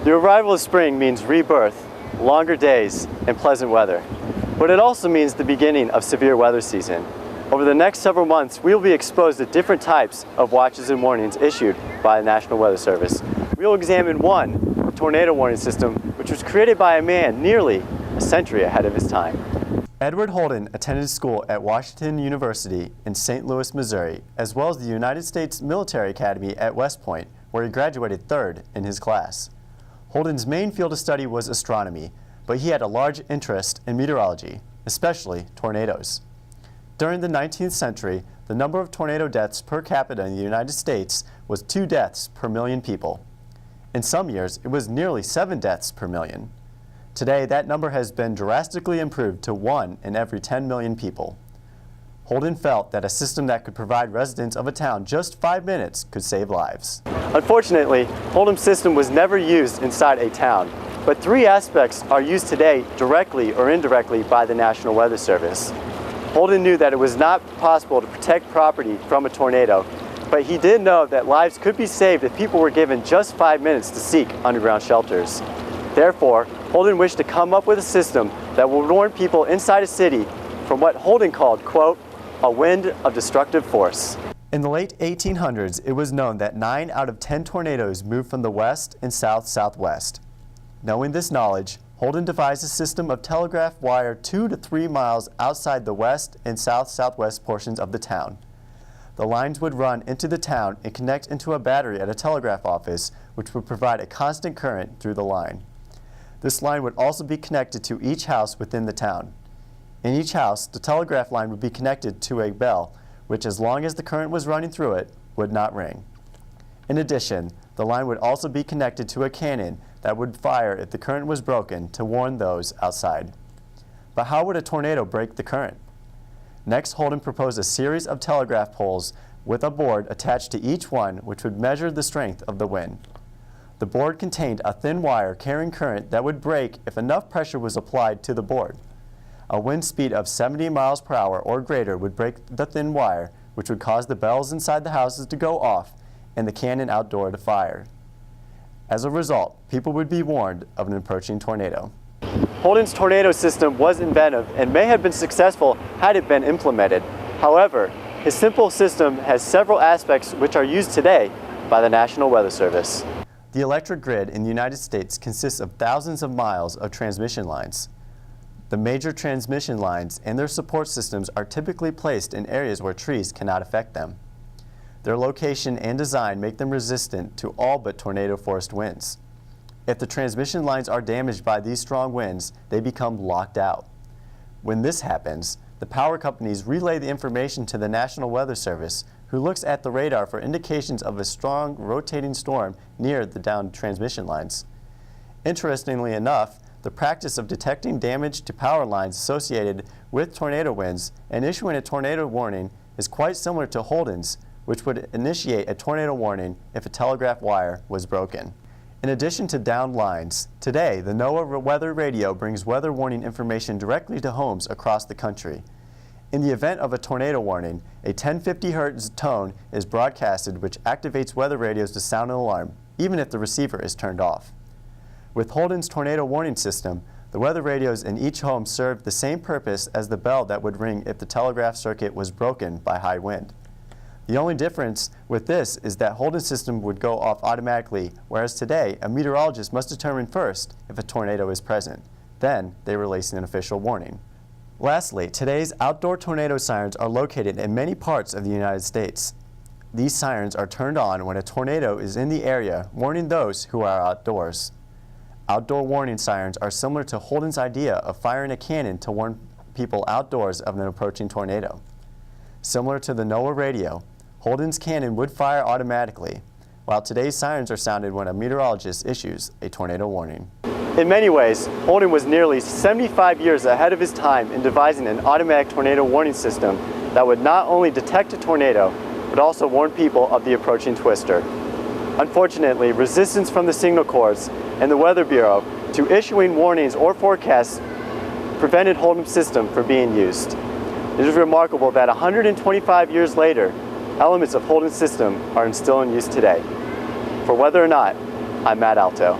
The arrival of spring means rebirth, longer days, and pleasant weather. But it also means the beginning of severe weather season. Over the next several months, we will be exposed to different types of watches and warnings issued by the National Weather Service. We will examine one tornado warning system, which was created by a man nearly a century ahead of his time. Edward Holden attended school at Washington University in St. Louis, Missouri, as well as the United States Military Academy at West Point, where he graduated third in his class. Holden's main field of study was astronomy, but he had a large interest in meteorology, especially tornadoes. During the 19th century, the number of tornado deaths per capita in the United States was 2 deaths per million people. In some years, it was nearly 7 deaths per million. Today, that number has been drastically improved to 1 in every 10 million people. Holden felt that a system that could provide residents of a town just 5 minutes could save lives. Unfortunately, Holden's system was never used inside a town, but 3 aspects are used today directly or indirectly by the National Weather Service. Holden knew that it was not possible to protect property from a tornado, but he did know that lives could be saved if people were given just 5 minutes to seek underground shelters. Therefore, Holden wished to come up with a system that would warn people inside a city from what Holden called, quote, a wind of destructive force. In the late 1800s, it was known that 9 out of 10 tornadoes moved from the west and south-southwest. Knowing this knowledge, Holden devised a system of telegraph wire 2 to 3 miles outside the west and south-southwest portions of the town. The lines would run into the town and connect into a battery at a telegraph office, which would provide a constant current through the line. This line would also be connected to each house within the town. In each house, the telegraph line would be connected to a bell, which, as long as the current was running through it, would not ring. In addition, the line would also be connected to a cannon that would fire if the current was broken to warn those outside. But how would a tornado break the current? Next, Holden proposed a series of telegraph poles with a board attached to each one, which would measure the strength of the wind. The board contained a thin wire carrying current that would break if enough pressure was applied to the board. A wind speed of 70 miles per hour or greater would break the thin wire, which would cause the bells inside the houses to go off and the cannon outdoor to fire. As a result, people would be warned of an approaching tornado. Holden's tornado system was inventive and may have been successful had it been implemented. However, his simple system has several aspects which are used today by the National Weather Service. The electric grid in the United States consists of thousands of miles of transmission lines. The major transmission lines and their support systems are typically placed in areas where trees cannot affect them. Their location and design make them resistant to all but tornado-force winds. If the transmission lines are damaged by these strong winds, they become locked out. When this happens, the power companies relay the information to the National Weather Service, who looks at the radar for indications of a strong rotating storm near the downed transmission lines. Interestingly enough, the practice of detecting damage to power lines associated with tornado winds and issuing a tornado warning is quite similar to Holden's, which would initiate a tornado warning if a telegraph wire was broken. In addition to downed lines, today the NOAA weather radio brings weather warning information directly to homes across the country. In the event of a tornado warning, a 1050 Hz tone is broadcasted which activates weather radios to sound an alarm, even if the receiver is turned off. With Holden's tornado warning system, the weather radios in each home served the same purpose as the bell that would ring if the telegraph circuit was broken by high wind. The only difference with this is that Holden's system would go off automatically, whereas today a meteorologist must determine first if a tornado is present. Then they release an official warning. Lastly, today's outdoor tornado sirens are located in many parts of the United States. These sirens are turned on when a tornado is in the area, warning those who are outdoors. Outdoor warning sirens are similar to Holden's idea of firing a cannon to warn people outdoors of an approaching tornado. Similar to the NOAA radio, Holden's cannon would fire automatically, while today's sirens are sounded when a meteorologist issues a tornado warning. In many ways, Holden was nearly 75 years ahead of his time in devising an automatic tornado warning system that would not only detect a tornado, but also warn people of the approaching twister. Unfortunately, resistance from the Signal Corps and the Weather Bureau to issuing warnings or forecasts prevented Holden's system from being used. It is remarkable that 125 years later, elements of Holden's system are still in use today. For Whether or Not, I'm Matt Alto.